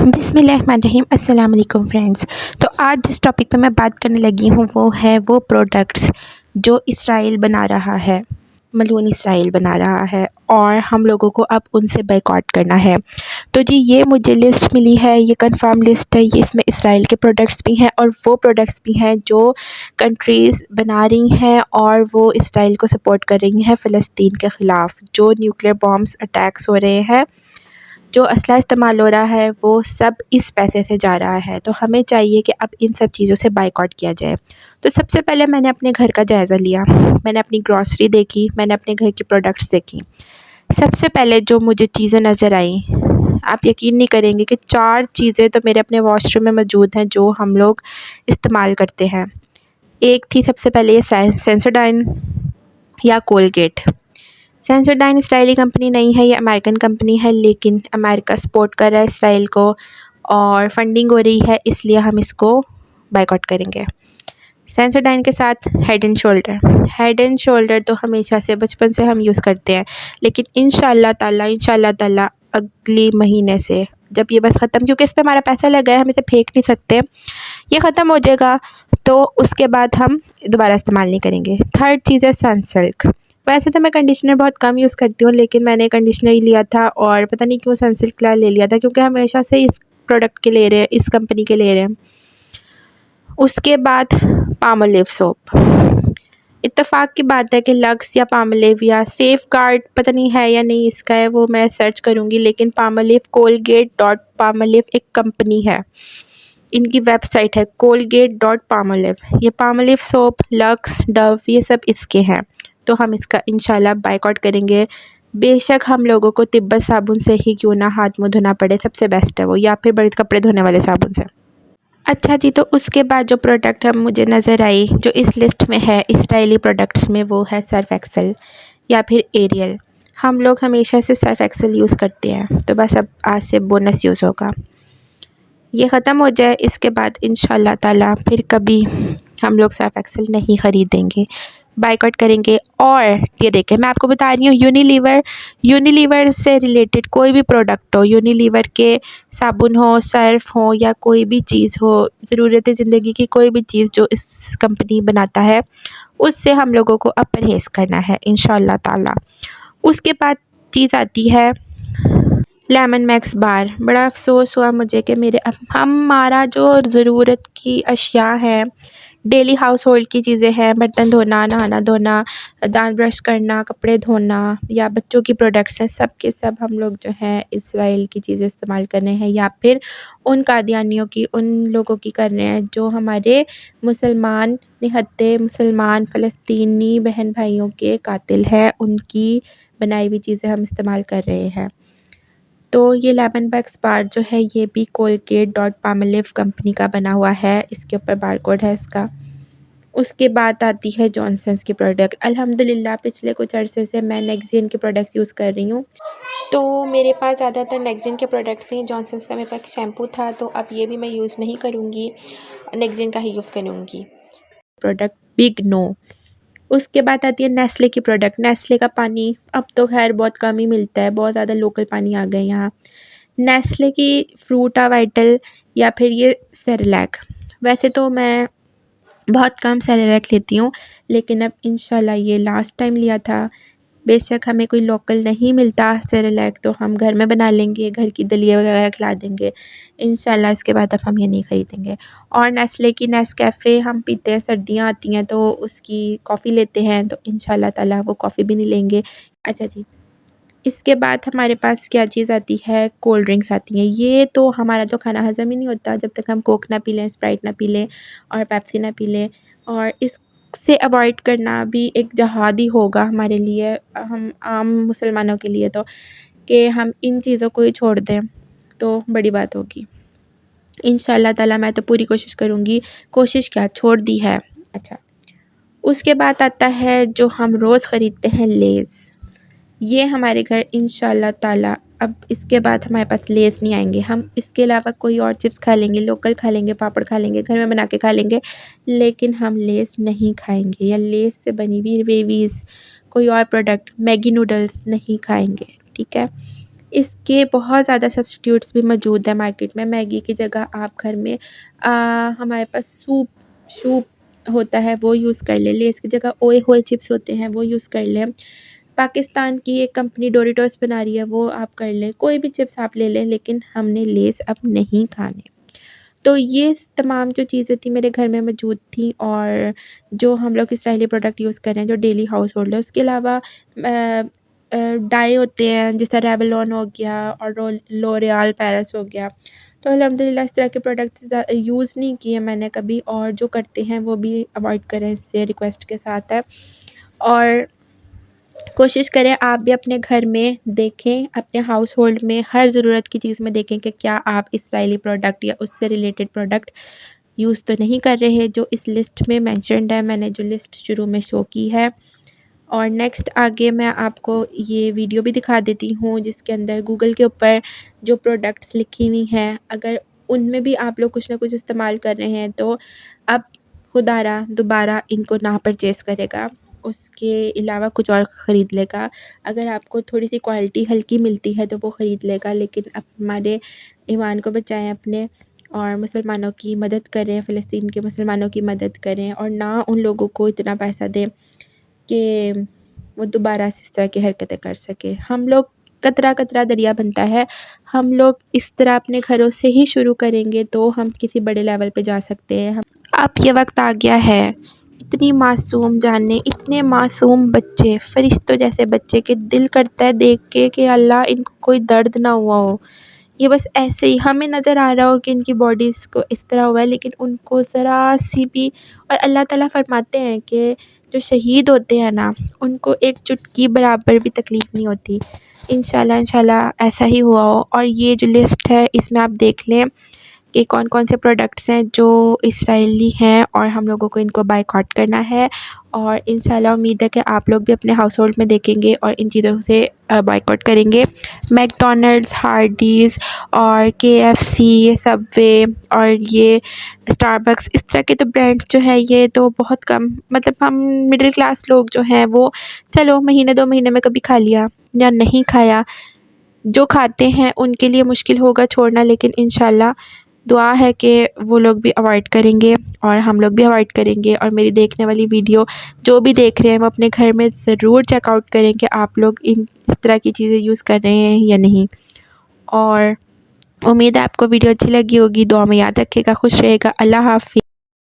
बिस्मिल्लाहिर्रहमानिर्रहीम। अस्सलाम वालेकुम फ्रेंड्स। तो आज जिस टॉपिक पे मैं बात करने लगी हूँ वो प्रोडक्ट्स जो इसराइल बना रहा है, मलून इसराइल बना रहा है और हम लोगों को अब उनसे बायकॉट करना है। तो जी ये मुझे लिस्ट मिली है, ये कंफर्म लिस्ट है, ये इसमें इसराइल के प्रोडक्ट्स भी हैं और वो प्रोडक्ट्स भी हैं जो कंट्रीज़ बना रही हैं और वो इसराइल को सपोर्ट कर रही हैं फ़लस्तीन के ख़िलाफ़। जो न्यूक्लियर बॉम्ब्स अटैक्स हो रहे हैं, जो असला इस्तेमाल हो रहा है, वो सब इस पैसे से जा रहा है। तो हमें चाहिए कि अब इन सब चीज़ों से बायकॉट किया जाए। तो सबसे पहले मैंने अपने घर का जायज़ा लिया, मैंने अपनी ग्रॉसरी देखी, मैंने अपने घर की प्रोडक्ट्स देखी। सबसे पहले जो मुझे चीज़ें नज़र आईं, आप यकीन नहीं करेंगे कि 4 चीज़ें तो मेरे अपने वॉशरूम में मौजूद हैं जो हम लोग इस्तेमाल करते हैं। एक थी सबसे पहले ये सेंसोडाइन या कोलगेट। सेंसोडाइन इसराइली कंपनी नहीं है, ये अमेरिकन कंपनी है, लेकिन अमेरिका सपोर्ट कर रहा है इसराइल को और फंडिंग हो रही है, इसलिए हम इसको बायकॉट करेंगे। सेंसोडाइन के साथ हेड एंड शोल्डर तो हमेशा से बचपन से हम यूज़ करते हैं, लेकिन इंशाल्लाह ताला अगली महीने से जब ये बस ख़त्म, क्योंकि इस पर हमारा पैसा लगा है, हम इसे फेंक नहीं सकते, ये ख़त्म हो जाएगा तो उसके बाद हम दोबारा इस्तेमाल नहीं करेंगे। थर्ड चीज़ है सनसिल्क। वैसे तो मैं कंडीशनर बहुत कम यूज़ करती हूँ, लेकिन मैंने कंडीशनर ही लिया था और पता नहीं क्यों सनसिल्क का ले लिया था, क्योंकि हमेशा से इस प्रोडक्ट के ले रहे हैं, इस कंपनी के ले रहे हैं। उसके बाद पामोलिव सोप। इत्तेफाक की बात है कि लक्स या पामोलिव या सेफगार्ड पता नहीं है या नहीं, इसका है वो मैं सर्च करूँगी, लेकिन पामोलिव colgate.palmolive एक कंपनी है, इनकी वेबसाइट है colgate.palmolive। ये पामोलिव सोप, लक्स, डव ये सब इसके हैं। तो हम इसका इंशाल्लाह बायकॉट करेंगे। बेशक हम लोगों को तिब्बत साबुन से ही क्यों ना हाथ मुँह धोना पड़े, सबसे बेस्ट है वो, या फिर बड़े कपड़े धोने वाले साबुन से। अच्छा जी, तो उसके बाद जो प्रोडक्ट हम मुझे नज़र आई जो इस लिस्ट में है इसराइली प्रोडक्ट्स में, वो है सर्फ एक्सेल या फिर एरियल। हम लोग हमेशा से सर्फ एक्सेल यूज़ करते हैं, तो बस अब आज से बोनस यूज़ होगा। ये ख़त्म हो जाए, इसके बाद इंशाल्लाह ताला फिर कभी हम लोग सर्फ एक्सेल नहीं ख़रीदेंगे, बायकॉट करेंगे। और ये देखें, मैं आपको बता रही हूँ, यूनिलीवर से रिलेटेड कोई भी प्रोडक्ट हो, यूनिलीवर के साबुन हो, सर्फ हो या कोई भी चीज़ हो, ज़रूरत ज़िंदगी की कोई भी चीज़ जो इस कंपनी बनाता है, उससे हम लोगों को अब परहेज़ करना है इंशाल्लाह ताला। उसके बाद चीज़ आती है लेमन मैक्स बार। बड़ा अफ़सोस हुआ मुझे कि हमारा जो ज़रूरत की अशिया है, डेली हाउस होल्ड की चीज़ें हैं, बर्तन धोना, नहाना धोना, दांत ब्रश करना, कपड़े धोना या बच्चों की प्रोडक्ट्स हैं, सब के सब हम लोग जो है इसराइल की चीज़ें इस्तेमाल कर रहे हैं या फिर उन कादियानियों की, उन लोगों की कर रहे हैं जो हमारे मुसलमान निहत्ते मुसलमान फ़लस्तीनी बहन भाइयों के कातिल हैं, उनकी बनाई हुई चीज़ें हम इस्तेमाल कर रहे हैं। तो ये लेमन मैक्स बार जो है ये भी colgate.palmolive कंपनी का बना हुआ है, इसके ऊपर बारकोड है इसका। उसके बाद आती है जॉनसन्स की प्रोडक्ट। अल्हम्दुलिल्लाह पिछले कुछ अरसे से मैं नेक्सजिन के प्रोडक्ट्स यूज़ कर रही हूँ, तो मेरे पास ज़्यादातर नेक्सजिन के प्रोडक्ट्स हैं। जॉनसन्स का मेरे पास शैम्पू था, तो अब ये भी मैं यूज़ नहीं करूँगी, नेक्सजिन का ही यूज़ करूँगी। Product big no. उसके बाद आती है नेस्ले की प्रोडक्ट। नेस्ले का पानी अब तो खैर बहुत कम ही मिलता है, बहुत ज़्यादा लोकल पानी आ गए यहाँ। नेस्ले की फ्रूटा वाइटल या फिर ये सेरेलैक। वैसे तो मैं बहुत कम सेरेलैक लेती हूँ, लेकिन अब इंशाल्लाह ये लास्ट टाइम लिया था। बेशक हमें कोई लोकल नहीं मिलता सेरेलैक, तो हम घर में बना लेंगे, घर की दलिया वगैरह खिला देंगे इंशाल्लाह। इसके बाद अब हम ये नहीं ख़रीदेंगे। और नेस्ले की नेस्कैफ़े हम पीते हैं, सर्दियाँ आती हैं तो उसकी कॉफ़ी लेते हैं, तो इंशाल्लाह ताला वो कॉफ़ी भी नहीं लेंगे। अच्छा जी, इसके बाद हमारे पास क्या चीज़ आती है, कोल्ड ड्रिंक्स आती हैं। ये तो हमारा तो खाना हज़म ही नहीं होता जब तक हम कोक ना पी लें, स्प्राइट ना पी लें और पेप्सी ना पी लें, और इससे अवॉइड करना भी एक जहाद ही होगा हमारे लिए, हम आम मुसलमानों के लिए, तो कि हम इन चीज़ों को ही छोड़ दें तो बड़ी बात होगी। इंशाल्लाह ताला मैं तो पूरी कोशिश करूँगी, कोशिश क्या छोड़ दी है। अच्छा, उसके बाद आता है जो हम रोज़ ख़रीदते हैं, लेज़। ये हमारे घर इंशाल्लाह ताला अब इसके बाद हमारे पास लेज़ नहीं आएंगे। हम इसके अलावा कोई और चिप्स खा लेंगे, लोकल खा लेंगे, पापड़ खा लेंगे, घर में बना के खा लेंगे, लेकिन हम लेज़ नहीं खाएंगे या लेज़ से बनी हुई वेवीज़ कोई और प्रोडक्ट, मैगी नूडल्स नहीं खाएंगे, ठीक है। इसके बहुत ज़्यादा सब्स्टिट्यूट्स भी मौजूद है मार्केट में। मैगी की जगह आप घर में हमारे पास सूप होता है वो यूज़ कर लें। लेस की जगह ओए हुए चिप्स होते हैं वो यूज़ कर लें। पाकिस्तान की एक कंपनी डोरिटोस बना रही है वो आप कर लें। कोई भी चिप्स आप ले लें, लेकिन हमने लेस अब नहीं खाने। तो ये तमाम जो चीज़ें थी मेरे घर में मौजूद थी, और जो हम लोग इसराइली प्रोडक्ट यूज़ कर रहे हैं जो डेली हाउस होल्ड है। उसके अलावा डाई होते हैं जैसे रेवलॉन हो गया और लोरियल पैरिस हो गया। तो अल्हम्दुलिल्लाह इस तरह के प्रोडक्ट्स यूज़ नहीं किए मैंने कभी, और जो करते हैं वो भी अवॉइड करें, इससे रिक्वेस्ट के साथ है। और कोशिश करें आप भी अपने घर में देखें, अपने हाउस होल्ड में हर ज़रूरत की चीज़ में देखें कि क्या आप इसराइली प्रोडक्ट या उससे रिलेटेड प्रोडक्ट यूज़ तो नहीं कर रहे जो इस लिस्ट में मेंशन्ड है। मैंने जो लिस्ट शुरू में शो की है। और नेक्स्ट आगे मैं आपको ये वीडियो भी दिखा देती हूँ जिसके अंदर गूगल के ऊपर जो प्रोडक्ट्स लिखी हुई हैं, अगर उनमें भी आप लोग कुछ ना कुछ इस्तेमाल कर रहे हैं तो अब खुदारा दोबारा इनको ना परचेज़ करेगा, उसके अलावा कुछ और ख़रीद लेगा। अगर आपको थोड़ी-सी क्वालिटी हल्की मिलती है तो वो ख़रीद लेगा, लेकिन अब हमारे ईमान को बचाएँ अपने, और मुसलमानों की मदद करें, फ़लस्तीन के मुसलमानों की मदद करें, और ना उन लोगों को इतना पैसा दें कि वो दोबारा से इस तरह की हरकतें कर सकें। हम लोग कतरा-कतरा दरिया बनता है। हम लोग इस तरह अपने घरों से ही शुरू करेंगे तो हम किसी बड़े लेवल पे जा सकते हैं। अब ये वक़्त आ गया है, इतनी मासूम जानें, इतने मासूम बच्चे, फ़रिश्तों जैसे बच्चे कि दिल करता है देख के कि अल्लाह इनको कोई दर्द ना हुआ हो। ये बस ऐसे ही हमें नज़र आ रहा हो कि इनकी बॉडीज़ को इस तरह हुआ है, लेकिन उनको ज़रा-सी भी, और अल्लाह ताला फ़रमाते हैं कि जो शहीद होते हैं ना, उनको एक चुटकी बराबर भी तकलीफ़ नहीं होती। इंशाल्लाह ऐसा ही हुआ हो। और ये जो लिस्ट है इसमें आप देख लें कि कौन-कौन से प्रोडक्ट्स हैं जो इसराइली हैं, और हम लोगों को इनको बायकॉट करना है। और इंशाल्लाह उम्मीद है कि आप लोग भी अपने हाउस होल्ड में देखेंगे और इन चीज़ों से बायकॉट करेंगे। मैकडॉनल्ड्स, हार्डीज़ और केएफसी, सबवे और ये स्टारबक्स, इस तरह के तो ब्रांड्स जो हैं ये तो बहुत कम, मतलब हम मिडिल क्लास लोग जो हैं वो चलो महीने 2 महीने में कभी खा लिया या नहीं खाया। जो खाते हैं उनके लिए मुश्किल होगा छोड़ना, लेकिन इंशाल्लाह दुआ है कि वो लोग भी अवॉइड करेंगे और हम लोग भी अवॉइड करेंगे। और मेरी देखने वाली वीडियो जो भी देख रहे हैं वो अपने घर में ज़रूर चेकआउट करें कि आप लोग इस तरह की चीज़ें यूज़ कर रहे हैं या नहीं। और उम्मीद है आपको वीडियो अच्छी लगी होगी। दुआ में याद रखिएगा। खुश रहिएगा। अल्लाह हाफ़िज़।